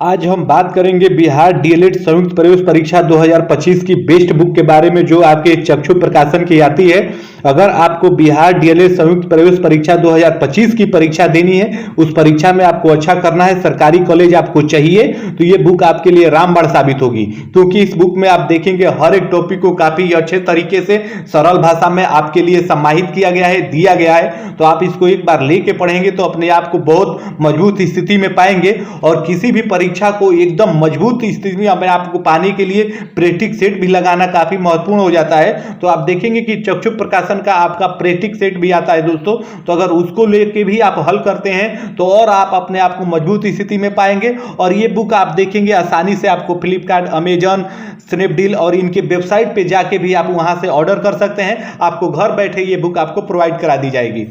आज हम बात करेंगे बिहार डीएलएड संयुक्त प्रवेश परीक्षा 2025 की बेस्ट बुक के बारे में, जो आपके चक्षु प्रकाशन की आती है। अगर आपको बिहार डीएलएड संयुक्त प्रवेश परीक्षा 2025 की परीक्षा देनी है, उस परीक्षा में आपको अच्छा करना है, सरकारी कॉलेज आपको चाहिए, तो ये बुक आपके लिए रामबाण साबित होगी। क्योंकि इस बुक में आप देखेंगे हर एक टॉपिक को काफी अच्छे तरीके से सरल भाषा में आपके लिए समाहित किया गया है, दिया गया है। तो आप इसको एक बार लेके पढ़ेंगे तो अपने आप को बहुत मजबूत स्थिति में पाएंगे, और किसी भी परीक्षा को एकदम मजबूत स्थिति में अपने आप को पाने के लिए प्रैक्टिस सेट भी लगाना काफी महत्वपूर्ण हो जाता है। तो आप देखेंगे कि चक्षु प्रकाशन का आपका प्रैक्टिस सेट भी आता है दोस्तों, तो अगर उसको लेके भी आप हल करते हैं तो और आप अपने आप को मजबूत स्थिति में पाएंगे। और ये बुक आप देखेंगे आसानी से आपको फ्लिपकार्ट, अमेजन, स्नैपडील और इनके वेबसाइट पे जाके भी आप वहां से ऑर्डर कर सकते हैं। आपको घर बैठे ये बुक आपको प्रोवाइड करा दी जाएगी।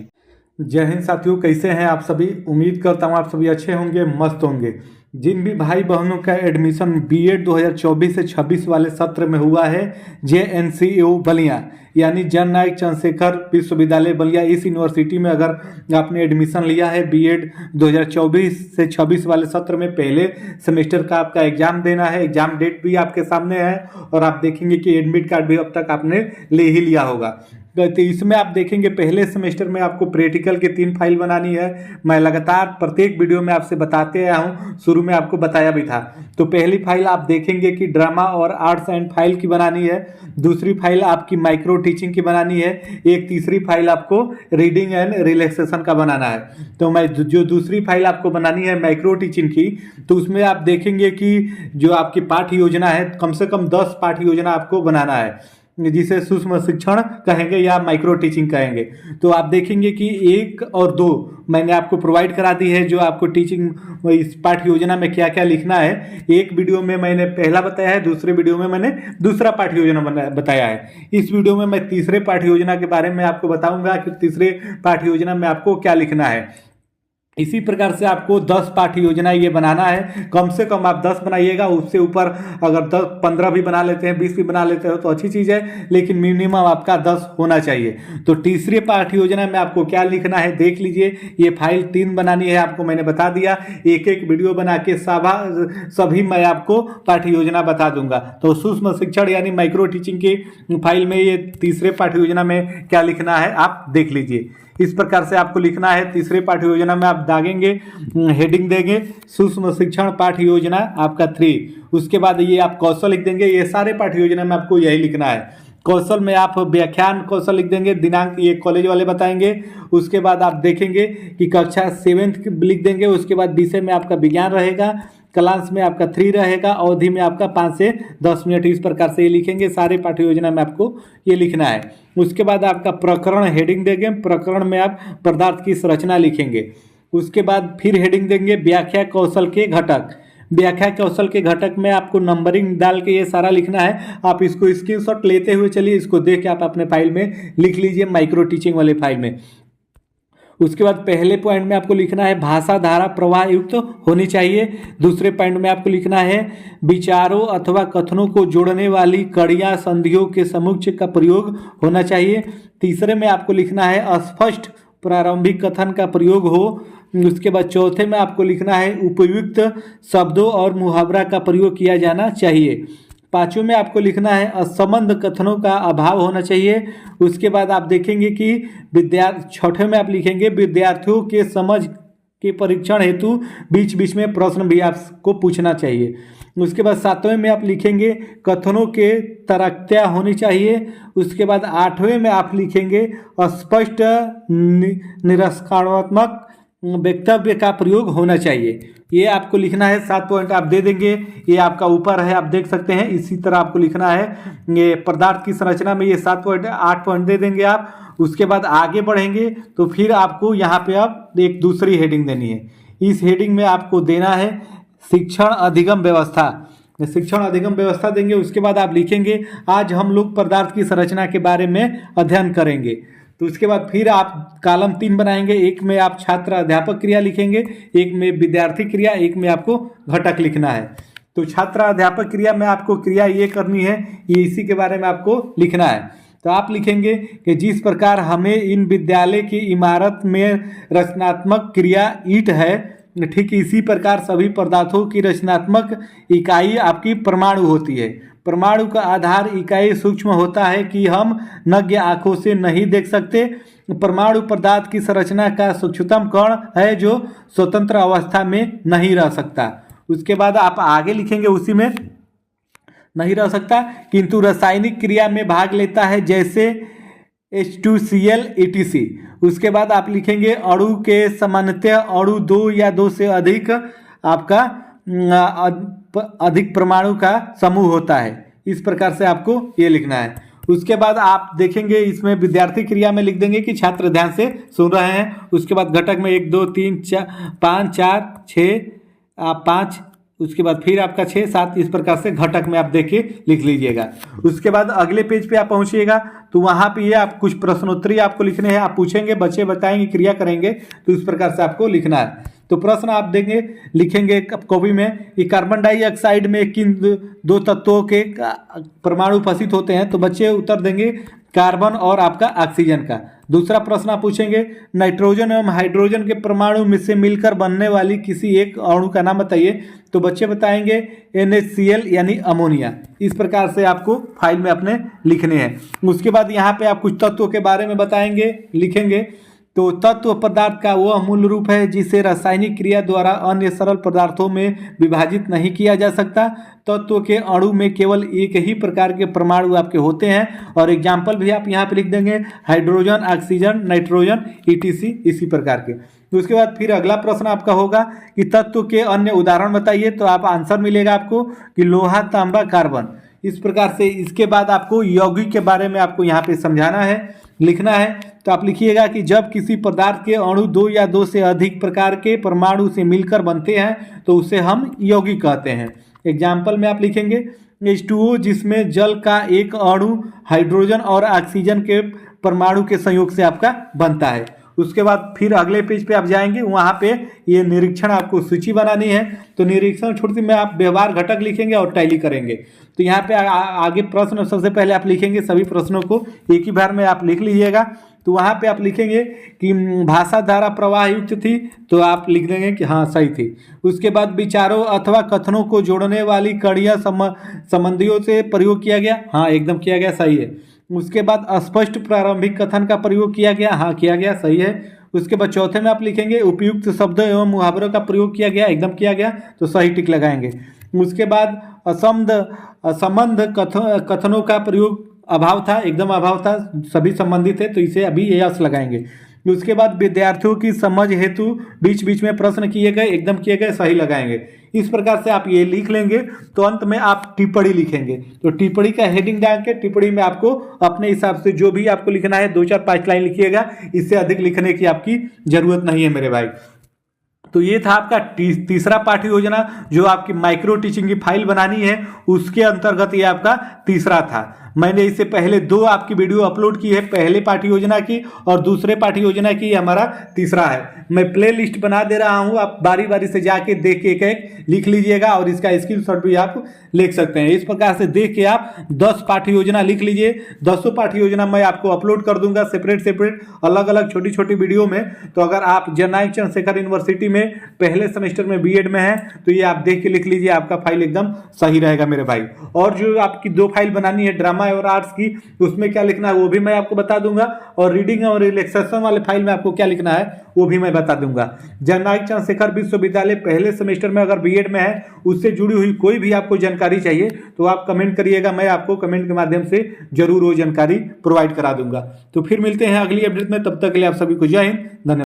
जय हिंद साथियों, कैसे हैं आप सभी। उम्मीद करता हूं आप सभी अच्छे होंगे, मस्त होंगे। जिन भी भाई बहनों का एडमिशन बीएड 2024 से 26 वाले सत्र में हुआ है, जेएनसीयू बलिया यानी जन नायक चंद्रशेखर विश्वविद्यालय बलिया, इस यूनिवर्सिटी में अगर आपने एडमिशन लिया है बीएड 2024 से 26 वाले सत्र में, पहले सेमेस्टर का आपका एग्जाम देना है। एग्जाम डेट भी आपके सामने है और आप देखेंगे कि एडमिट कार्ड भी अब तक आपने ले ही लिया होगा। तो इसमें आप देखेंगे पहले सेमेस्टर में आपको प्रैक्टिकल की 3 फाइल बनानी है। मैं लगातार प्रत्येक वीडियो में आपसे बताते आया हूँ, शुरू में आपको बताया भी था। तो पहली फाइल आप देखेंगे कि ड्रामा और आर्ट्स एंड फाइल की बनानी है। दूसरी फाइल आपकी माइक्रो टीचिंग की बनानी है। एक तीसरी फाइल आपको रीडिंग एंड रिलैक्सेशन का बनाना है। तो मैं जो दूसरी फाइल आपको बनानी है माइक्रो टीचिंग की, तो उसमें आप देखेंगे कि जो आपकी पाठ्य योजना है, कम से कम 10 पाठ्य योजना आपको बनाना है, जिसे सूक्ष्म शिक्षण कहेंगे या माइक्रो टीचिंग कहेंगे। तो आप देखेंगे कि 1 और 2 मैंने आपको प्रोवाइड करा दी है, जो आपको टीचिंग इस पाठ्य योजना में क्या क्या लिखना है। एक वीडियो में मैंने पहला बताया है, दूसरे वीडियो में मैंने दूसरा पाठ्य योजना बताया है। इस वीडियो में मैं तीसरे पाठ्य योजना के बारे में आपको बताऊंगा कि तीसरे पाठ्य योजना में आपको क्या लिखना है। इसी प्रकार से आपको 10 पाठ्य योजना ये बनाना है। कम से कम आप 10 बनाइएगा, उससे ऊपर अगर 10, 15 भी बना लेते हैं, 20 भी बना लेते हो तो अच्छी चीज़ है, लेकिन मिनिमम आपका 10 होना चाहिए। तो तीसरे पाठ्य योजना में आपको क्या लिखना है देख लीजिए। ये फाइल 3 बनानी है, आपको मैंने बता दिया। एक एक वीडियो बना के सभी मैं आपको पाठ्य योजना बता दूंगा। तो सूक्ष्म शिक्षण यानी माइक्रो टीचिंग की फाइल में ये तीसरे पाठ्य योजना में क्या लिखना है आप देख लीजिए। इस प्रकार से आपको लिखना है। तीसरे पाठ्य योजना में आप दागेंगे, हेडिंग देंगे सूक्ष्म शिक्षण पाठ्य योजना आपका 3। उसके बाद ये आप कौशल लिख देंगे। ये सारे पाठ्य योजना में आपको यही लिखना है। कौशल में आप व्याख्यान कौशल लिख देंगे, दिनांक ये कॉलेज वाले बताएंगे। उसके बाद आप देखेंगे कि कक्षा 7th लिख देंगे। उसके बाद विषय में आपका विज्ञान रहेगा, क्लास में आपका 3 रहेगा, अवधि में आपका 5 से 10 मिनट। इस प्रकार से ये लिखेंगे। सारे पाठ्य योजना में आपको ये लिखना है। उसके बाद आपका प्रकरण हेडिंग देंगे। प्रकरण में आप पदार्थ की संरचना लिखेंगे। उसके बाद फिर हेडिंग देंगे व्याख्या कौशल के घटक। व्याख्या कौशल के घटक में आपको नंबरिंग डाल के ये सारा लिखना है। आप इसको स्क्रीनशॉट लेते हुए चलिए, इसको देख के आप अपने फाइल में लिख लीजिए, माइक्रो टीचिंग वाले फाइल में। उसके बाद पहले पॉइंट में आपको लिखना है भाषा धारा प्रवाह युक्त होनी चाहिए। दूसरे पॉइंट में आपको लिखना है विचारों अथवा कथनों को जोड़ने वाली कड़ियाँ संधियों के समुच्चय का प्रयोग होना चाहिए। तीसरे में आपको लिखना है स्पष्ट प्रारंभिक कथन का प्रयोग हो। उसके बाद चौथे में आपको लिखना है उपयुक्त शब्दों और मुहावरा का प्रयोग किया जाना चाहिए। 5वें में आपको लिखना है असंबद्ध कथनों का अभाव होना चाहिए। उसके बाद आप देखेंगे कि 6वें में आप लिखेंगे विद्यार्थियों के समझ के परीक्षण हेतु बीच बीच में प्रश्न भी आपको पूछना चाहिए। उसके बाद 7वें में आप लिखेंगे कथनों के तरक्त्या होनी चाहिए। उसके बाद 8वें में आप लिखेंगे स्पष्ट निष्कर्षात्मक वक्तव्य का प्रयोग होना चाहिए। ये आपको लिखना है। 7 पॉइंट आप दे देंगे। ये आपका ऊपर है, आप देख सकते हैं। इसी तरह आपको लिखना है। ये पदार्थ की संरचना में ये 7 पॉइंट 8 पॉइंट दे देंगे आप। उसके बाद आगे बढ़ेंगे तो फिर आपको यहाँ पे आप एक दूसरी हेडिंग देनी है। इस हेडिंग में आपको देना है शिक्षण अधिगम व्यवस्था। शिक्षण अधिगम व्यवस्था देंगे। उसके बाद आप लिखेंगे आज हम लोग पदार्थ की संरचना के बारे में अध्ययन करेंगे। तो उसके बाद फिर आप कॉलम 3 बनाएंगे। एक में आप छात्र अध्यापक क्रिया लिखेंगे, एक में विद्यार्थी क्रिया, एक में आपको घटक लिखना है। तो छात्र अध्यापक क्रिया में आपको क्रिया ये करनी है, ये इसी के बारे में आपको लिखना है। तो आप लिखेंगे कि जिस प्रकार हमें इन विद्यालय की इमारत में रचनात्मक क्रिया ईंट है, ठीक इसी प्रकार सभी पदार्थों की रचनात्मक इकाई आपकी परमाणु होती है। परमाणु का आधार इकाई सूक्ष्म होता है कि हम नग्न आंखों से नहीं देख सकते। परमाणु पदार्थ की संरचना का सूक्ष्मतम कण है जो स्वतंत्र अवस्था में नहीं रह सकता। उसके बाद आप आगे लिखेंगे उसी में नहीं रह सकता किंतु रासायनिक क्रिया में भाग लेता है जैसे H2Cl etc। उसके बाद आप लिखेंगे अणु के सामान्यतः अणु 2 या 2 से अधिक आपका अधिक परमाणु का समूह होता है। इस प्रकार से आपको ये लिखना है। उसके बाद आप देखेंगे इसमें विद्यार्थी क्रिया में लिख देंगे कि छात्र ध्यान से सुन रहे हैं। उसके बाद घटक में 1 2 3 4 5 4 6 5, उसके बाद फिर आपका 6 7, इस प्रकार से घटक में आप देख के लिख लीजिएगा। उसके बाद अगले पेज पे आप पहुंचिएगा तो वहाँ पे ये आप कुछ प्रश्नोत्तरी आपको लिखने हैं। आप पूछेंगे, बच्चे बताएंगे, क्रिया करेंगे, तो इस प्रकार से आपको लिखना है। तो प्रश्न आप देंगे लिखेंगे कॉपी में कि कार्बन डाइऑक्साइड में किन 2 तत्वों के परमाणु उपस्थित होते हैं, तो बच्चे उत्तर देंगे कार्बन और आपका ऑक्सीजन का। दूसरा प्रश्न आप पूछेंगे नाइट्रोजन एवं हाइड्रोजन के परमाणु में से मिलकर बनने वाली किसी एक अणु का नाम बताइए, तो बच्चे बताएंगे NaCl यानी अमोनिया। इस प्रकार से आपको फाइल में अपने लिखने हैं। उसके बाद यहाँ पे आप कुछ तत्वों के बारे में बताएंगे, लिखेंगे। तो तत्व पदार्थ का वह मूल रूप है जिसे रासायनिक क्रिया द्वारा अन्य सरल पदार्थों में विभाजित नहीं किया जा सकता। तत्व के अणु में केवल एक ही प्रकार के परमाणु आपके होते हैं। और एग्जाम्पल भी आप यहाँ पे लिख देंगे हाइड्रोजन, ऑक्सीजन, नाइट्रोजन etc इसी प्रकार के। तो उसके बाद फिर अगला प्रश्न आपका होगा कि तत्व के अन्य उदाहरण बताइए, तो आप आंसर मिलेगा आपको कि लोहा, तांबा, कार्बन। इस प्रकार से इसके बाद आपको यौगिक के बारे में आपको यहाँ पे समझाना है, लिखना है। तो आप लिखिएगा कि जब किसी पदार्थ के अणु 2 या 2 से अधिक प्रकार के परमाणु से मिलकर बनते हैं तो उसे हम यौगिक कहते हैं। एग्जाम्पल में आप लिखेंगे H2O जिसमें जल का एक अणु हाइड्रोजन और ऑक्सीजन के परमाणु के संयोग से आपका बनता है। उसके बाद फिर अगले पेज पे आप जाएंगे, वहाँ पे ये निरीक्षण आपको सूची बनानी है। तो निरीक्षण छोटी में आप व्यवहार घटक लिखेंगे और टैली करेंगे। तो यहाँ पे आगे प्रश्न सबसे पहले आप लिखेंगे, सभी प्रश्नों को एक ही बार में आप लिख लीजिएगा। तो वहाँ पे आप लिखेंगे कि भाषा धारा प्रवाह युक्त थी, तो आप लिख देंगे कि हाँ सही थी। उसके बाद विचारों अथवा कथनों को जोड़ने वाली कड़ियाँ संबंधियों से प्रयोग किया गया, हाँ एकदम किया गया, सही है। उसके बाद स्पष्ट प्रारंभिक कथन का प्रयोग किया गया, हाँ किया गया, सही है। उसके बाद चौथे में आप लिखेंगे उपयुक्त शब्द एवं मुहावरों का प्रयोग किया गया, एकदम किया गया, तो सही टिक लगाएंगे। उसके बाद असंबंध कथनों का प्रयोग अभाव था, एकदम अभाव था, सभी संबंधित है, तो इसे अभी यस लगाएंगे। उसके बाद विद्यार्थियों की समझ हेतु बीच बीच में प्रश्न किए गए, एकदम किए गए, सही लगाएंगे। इस प्रकार से आप ये लिख लेंगे। तो अंत में आप टिप्पणी लिखेंगे। तो टिप्पणी का हेडिंग डाल के टिप्पणी में आपको अपने हिसाब से जो भी आपको लिखना है 2 4 5 लाइन लिखिएगा, इससे अधिक लिखने की आपकी जरूरत नहीं है मेरे भाई। तो ये था आपका तीसरा पाठ्य योजना जो आपकी माइक्रो टीचिंग की फाइल बनानी है, उसके अंतर्गत ये आपका तीसरा था। मैंने इससे पहले 2 आपकी वीडियो अपलोड की है, पहले पाठ्य योजना की और दूसरे पाठ्य योजना की, हमारा तीसरा है। मैं प्ले लिस्ट बना दे रहा हूँ, आप बारी बारी से जाके देख के एक लिख लीजिएगा और इसका स्क्रीनशॉट भी आप लिख सकते हैं। इस प्रकार से देख के आप 10 पाठ्य योजना लिख लीजिए। 10 पाठ्य योजना मैं आपको अपलोड कर दूंगा सेपरेट अलग अलग छोटी छोटी वीडियो में। तो अगर आप जननायक चंद्रशेखर यूनिवर्सिटी में पहले सेमेस्टर में बीएड में है तो ये आप देख के लिख लीजिए, आपका फाइल एकदम सही रहेगा मेरे भाई। और जो आपकी 2 फाइल बनानी है ड्रामा और आर्ट्स की, उसमें क्या लिखना है वो भी मैं आपको बता दूंगा। और रीडिंग और रिलैक्सेशन वाले फाइल में आपको क्या लिखना है वो भी मैं बता दूंगा। जननायक चंद्रशेखर विश्वविद्यालय पहले सेमेस्टर में अगर बीएड में है, उससे जुड़ी हुई कोई भी आपको जानकारी चाहिए तो आप कमेंट करिएगा, मैं आपको कमेंट के माध्यम से जरूर वो जानकारी प्रोवाइड करा दूंगा। तो फिर मिलते हैं अगली अपडेट में, तब तक के लिए आप सभी को जय हिंद, धन्यवाद।